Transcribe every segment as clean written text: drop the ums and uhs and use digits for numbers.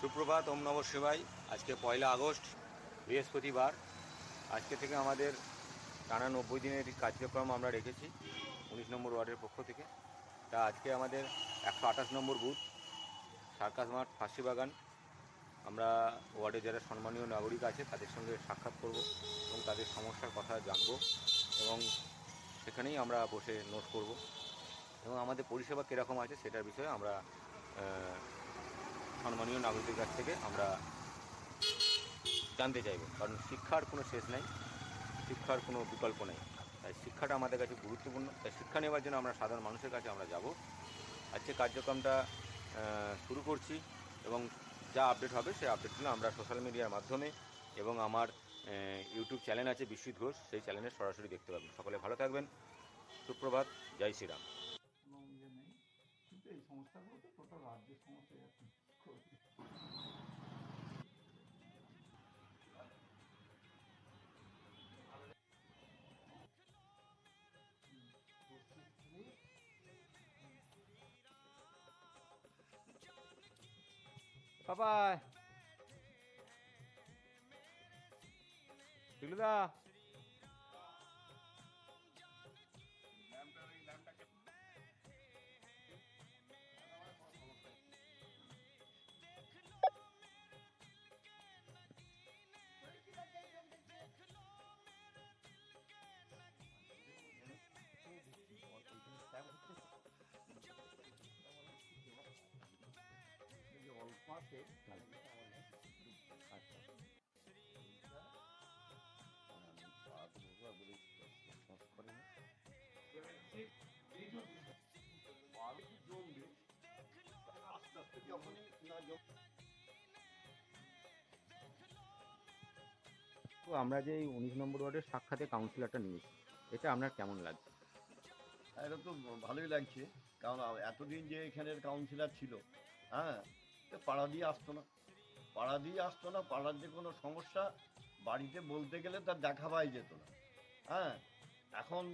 সুপ্রভাত, ওম নমঃ শিবায়। আজকে 1 আগস্ট, বৃহস্পতিবার। আজকে থেকে আমাদের টানা 90 দিনের কার্যক্রম আমরা রেখেছি 19 নম্বর ওয়ার্ডের পক্ষ থেকে। তা আজকে আমাদের 128 নম্বর বুথ সার্কাস মাঠ, ফাঁসি বাগান। আমরা ওয়ার্ডে যারা সম্মানীয় নাগরিক আছে তাদের সঙ্গে সাক্ষাৎ করব এবং তাদের সমস্যার কথা জানব এবং সেখানেই আমরা বসে নোট করব এবং আমাদের পরিষেবা কীরকম আছে সেটার বিষয়ে আমরা সম্মানীয় নাগরিকদের কাছ থেকে আমরা জানতে চাইব। কারণ শিক্ষার কোনো শেষ নাই, শিক্ষার কোনো বিকল্প নেই। তাই শিক্ষাটা আমাদের কাছে গুরুত্বপূর্ণ। তাই শিক্ষা নেওয়ার জন্য আমরা সাধারণ মানুষের কাছে আমরা যাব। আজকে কার্যক্রমটা শুরু করছি এবং যা আপডেট হবে সেই আপডেটগুলো আমরা সোশ্যাল মিডিয়ার মাধ্যমে এবং আমার ইউটিউব চ্যানেল আছে বিশ্বজিৎ ঘোষ, সেই চ্যানেলে সরাসরি দেখতে পাবেন। সকলে ভালো থাকবেন। সুপ্রভাত, জয় শ্রীরাম। কোনো ইয়ে নেই, কিন্তু এই সমস্যাগুলো তো টোটাল রাজ্যের সমস্যা। এখন বাবাই দিলুদা, অল্প আছে জমবে আস্তে আস্তে যখনই না তো আমরা যে এই 19 নম্বর ওয়ার্ডের সাক্ষাতে কাউন্সিলরটা নিয়েছি, এটা আপনার কেমন লাগছে? এটা তো ভালোই লাগছে, কারণ এতদিন যে এখানের কাউন্সিলর ছিল, হ্যাঁ, পাড়া দিয়ে আসতো না, পাড়ার যে কোনো সমস্যা বাড়িতে বলতে গেলে তার দেখা পাই যেত না। হ্যাঁ, এখন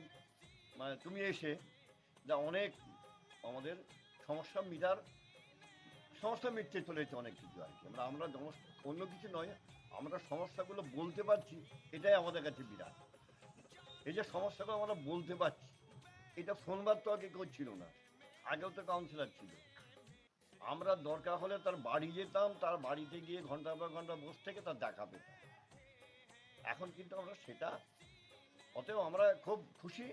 মানে তুমি এসে যা অনেক আমাদের সমস্যা মিটতে চলেছে অনেক কিছু আর কি। আমরা অন্য কিছু নয়, আমরা সমস্যাগুলো বলতে পারছি, এটাই আমাদের কাছে বিরাট। এই যে সমস্যাগুলো আমরা বলতে পারছি, এটা ফোনবার তো আগে কেউ ছিল না, আগেও তো কাউন্সিলর ছিল। আমরা দরকার হলে তার বাড়ি যেতাম, তার বাড়িতে গিয়ে ঘন্টার পর ঘন্টা বসে থেকে তার দেখা পেতাম। এখন কিন্তু আমরা সেটা, অতএব আমরা খুব খুশি